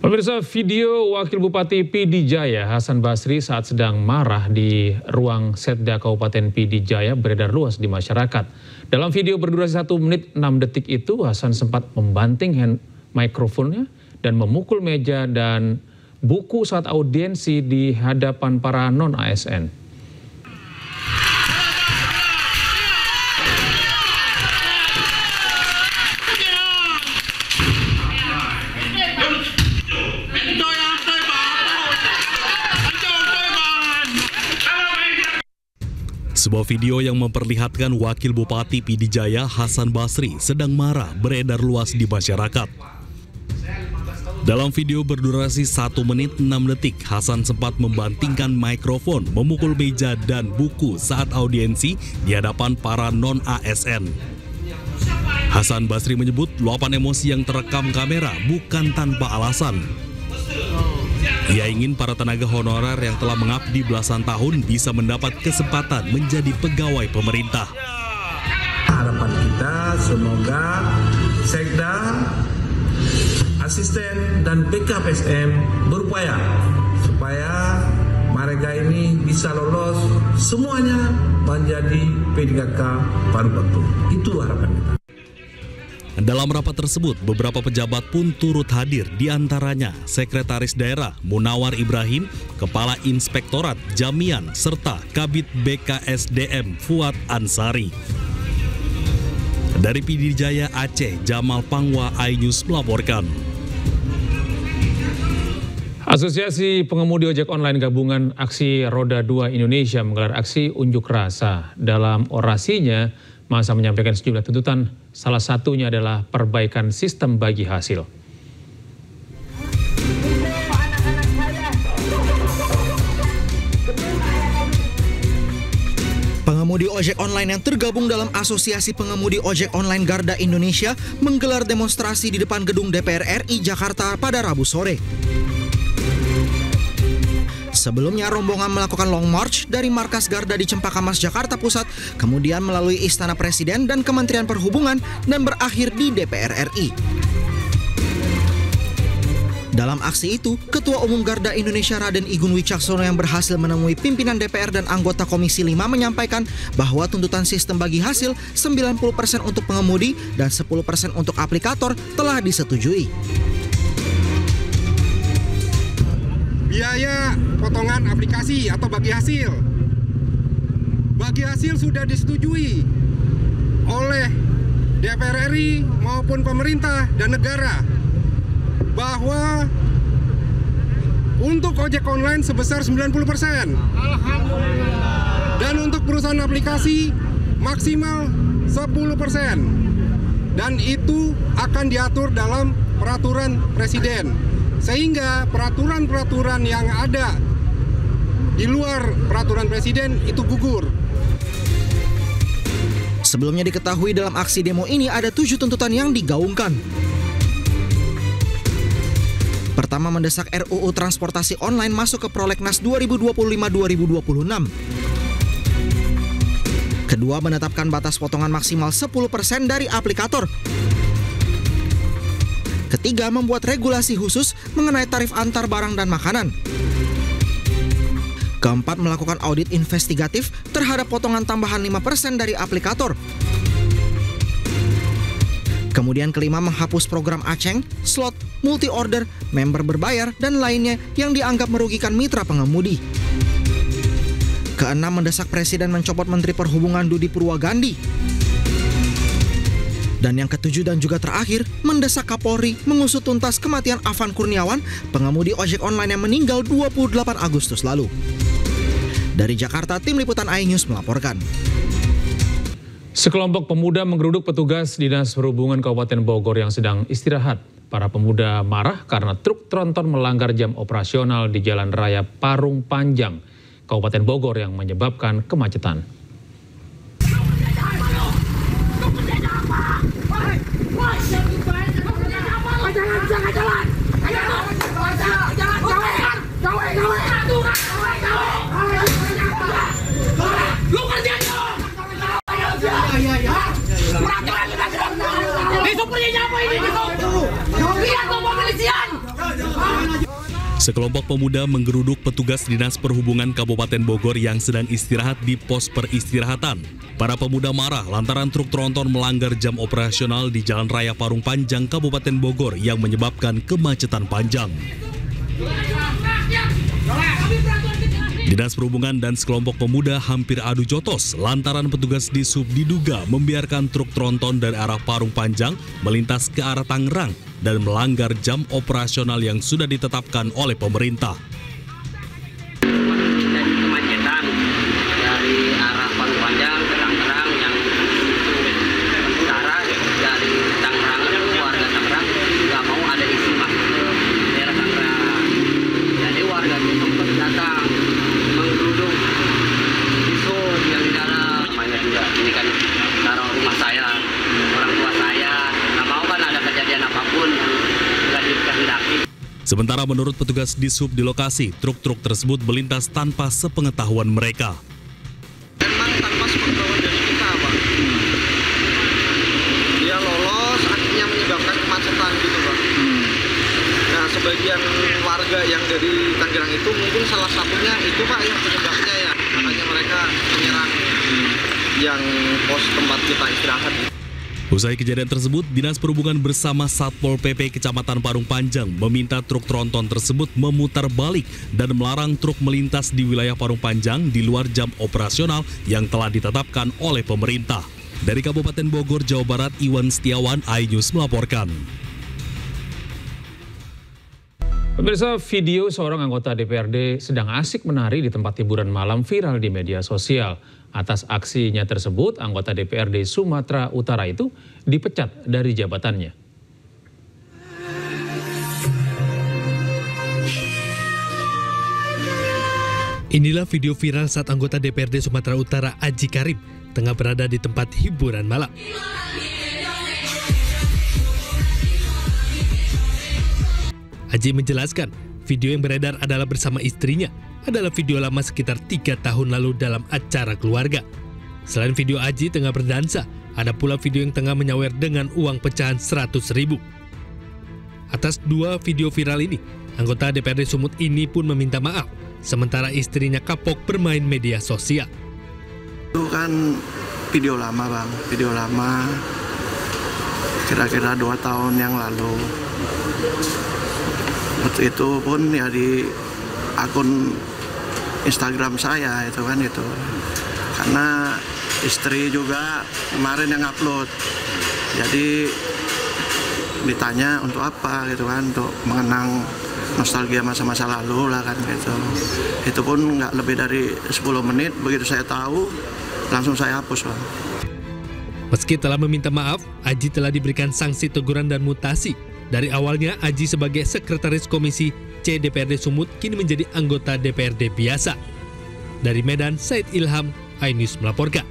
Pemirsa, video Wakil Bupati PD Jaya Hasan Basri saat sedang marah di ruang Setda Kabupaten PD Jaya beredar luas di masyarakat. Dalam video berdurasi 1 menit 6 detik itu, Hasan sempat membanting mikrofonnya dan memukul meja dan buku saat audiensi di hadapan para non-ASN. Sebuah video yang memperlihatkan Wakil Bupati PD Jaya Hasan Basri sedang marah beredar luas di masyarakat. Dalam video berdurasi 1 menit 6 detik, Hasan sempat membantingkan mikrofon, memukul meja dan buku saat audiensi di hadapan para non-ASN. Hasan Basri menyebut luapan emosi yang terekam kamera bukan tanpa alasan. Ia ingin para tenaga honorer yang telah mengabdi belasan tahun bisa mendapat kesempatan menjadi pegawai pemerintah. Harapan kita semoga Sekda, asisten dan BKPSM berupaya supaya mereka ini bisa lolos semuanya menjadi P3K paruh waktu. Itu harapan kita. Dalam rapat tersebut, beberapa pejabat pun turut hadir, diantaranya Sekretaris Daerah Munawar Ibrahim, Kepala Inspektorat Jamian, serta Kabid BKSDM Fuad Ansari. Dari PD Jaya Aceh, Jamal Pangwa, iNews melaporkan. Asosiasi Pengemudi Ojek Online Gabungan Aksi Roda 2 Indonesia menggelar aksi unjuk rasa. Dalam orasinya, masa menyampaikan sejumlah tuntutan, salah satunya adalah perbaikan sistem bagi hasil. Pengemudi ojek online yang tergabung dalam Asosiasi Pengemudi Ojek Online Garda Indonesia menggelar demonstrasi di depan gedung DPR RI Jakarta pada Rabu sore. Sebelumnya, rombongan melakukan long march dari markas Garda di Cempaka Mas, Jakarta Pusat, kemudian melalui Istana Presiden dan Kementerian Perhubungan dan berakhir di DPR RI. Dalam aksi itu, Ketua Umum Garda Indonesia Raden Igun Wicaksono yang berhasil menemui pimpinan DPR dan anggota Komisi 5 menyampaikan bahwa tuntutan sistem bagi hasil 90% untuk pengemudi dan 10% untuk aplikator telah disetujui. Biaya potongan aplikasi atau bagi hasil sudah disetujui oleh DPR RI maupun pemerintah dan negara bahwa untuk ojek online sebesar 90%. Dan untuk perusahaan aplikasi maksimal 10%. Dan itu akan diatur dalam peraturan Presiden. Sehingga peraturan-peraturan yang ada di luar peraturan Presiden itu gugur. Sebelumnya diketahui dalam aksi demo ini ada 7 tuntutan yang digaungkan. Pertama, mendesak RUU Transportasi Online masuk ke Prolegnas 2025-2026. Kedua, menetapkan batas potongan maksimal 10% dari aplikator. Ketiga, membuat regulasi khusus mengenai tarif antar barang dan makanan. Keempat, melakukan audit investigatif terhadap potongan tambahan 5% dari aplikator. Kemudian kelima, menghapus program aceng, slot, multi-order, member berbayar, dan lainnya yang dianggap merugikan mitra pengemudi. Keenam, mendesak Presiden mencopot Menteri Perhubungan Dudi Purwagandi. Dan yang ketujuh dan juga terakhir, mendesak Kapolri mengusut tuntas kematian Afan Kurniawan, pengemudi ojek online yang meninggal 28 Agustus lalu. Dari Jakarta, Tim Liputan iNews melaporkan. Sekelompok pemuda menggeruduk petugas Dinas Perhubungan Kabupaten Bogor yang sedang istirahat. Para pemuda marah karena truk tronton melanggar jam operasional di Jalan Raya Parung Panjang, Kabupaten Bogor yang menyebabkan kemacetan. Itu punya apa ini? Lihat dong polisian. Sekelompok pemuda menggeruduk petugas Dinas Perhubungan Kabupaten Bogor yang sedang istirahat di pos peristirahatan. Para pemuda marah lantaran truk tronton melanggar jam operasional di Jalan Raya Parung Panjang, Kabupaten Bogor yang menyebabkan kemacetan panjang. Dinas Perhubungan dan sekelompok pemuda hampir adu jotos lantaran petugas Dishub diduga membiarkan truk tronton dari arah Parung Panjang melintas ke arah Tangerang dan melanggar jam operasional yang sudah ditetapkan oleh pemerintah. Jadi kemacetan dari arah Parung Panjang ke Tangerang yang utara, dari Tangerang warga Tangerang nggak mau ada isi masuk ke daerah Tangerang. Jadi warga itu sempat datang menggeruduk Dishub yang di dalam. Namanya juga ini kan taruh rumah saya, orang tua saya, nggak mau kan ada kejadian apapun yang nggak dikehendaki. Sementara menurut petugas Dishub di lokasi, truk-truk tersebut melintas tanpa sepengetahuan mereka. Memang tanpa sepengetahuan dari kita, Pak. Dia lolos, akhirnya menyebabkan kemacetan gitu, Pak. Nah, sebagian warga yang dari Tangerang itu mungkin salah satunya itu, Pak, yang penyebabnya ya. Makanya mereka menyerang yang pos tempat kita istirahat. Usai kejadian tersebut, Dinas Perhubungan bersama Satpol PP Kecamatan Parung Panjang meminta truk tronton tersebut memutar balik dan melarang truk melintas di wilayah Parung Panjang di luar jam operasional yang telah ditetapkan oleh pemerintah. Dari Kabupaten Bogor, Jawa Barat, Iwan Setiawan, iNews melaporkan. Pemirsa, video seorang anggota DPRD sedang asik menari di tempat hiburan malam viral di media sosial. Atas aksinya tersebut, anggota DPRD Sumatera Utara itu dipecat dari jabatannya. Inilah video viral saat anggota DPRD Sumatera Utara Aji Karim tengah berada di tempat hiburan malam. Aji menjelaskan, video yang beredar adalah bersama istrinya. Adalah video lama sekitar 3 tahun lalu dalam acara keluarga. Selain video Aji tengah berdansa, ada pula video yang tengah menyawer dengan uang pecahan 100.000. Atas 2 video viral ini, anggota DPRD Sumut ini pun meminta maaf, sementara istrinya kapok bermain media sosial. Itu kan video lama, Bang. Video lama, kira-kira 2 tahun yang lalu. Waktu itu pun ya di akun Instagram saya itu kan itu. Karena istri juga kemarin yang upload. Jadi ditanya untuk apa gitu kan, untuk mengenang nostalgia masa-masa lalu lah kan gitu. Itu pun nggak lebih dari 10 menit, begitu saya tahu langsung saya hapus, Bang. Meski telah meminta maaf, Aji telah diberikan sanksi teguran dan mutasi. Dari awalnya Aji sebagai sekretaris komisi C DPRD Sumut kini menjadi anggota DPRD biasa. Dari Medan, Said Ilham, iNews melaporkan.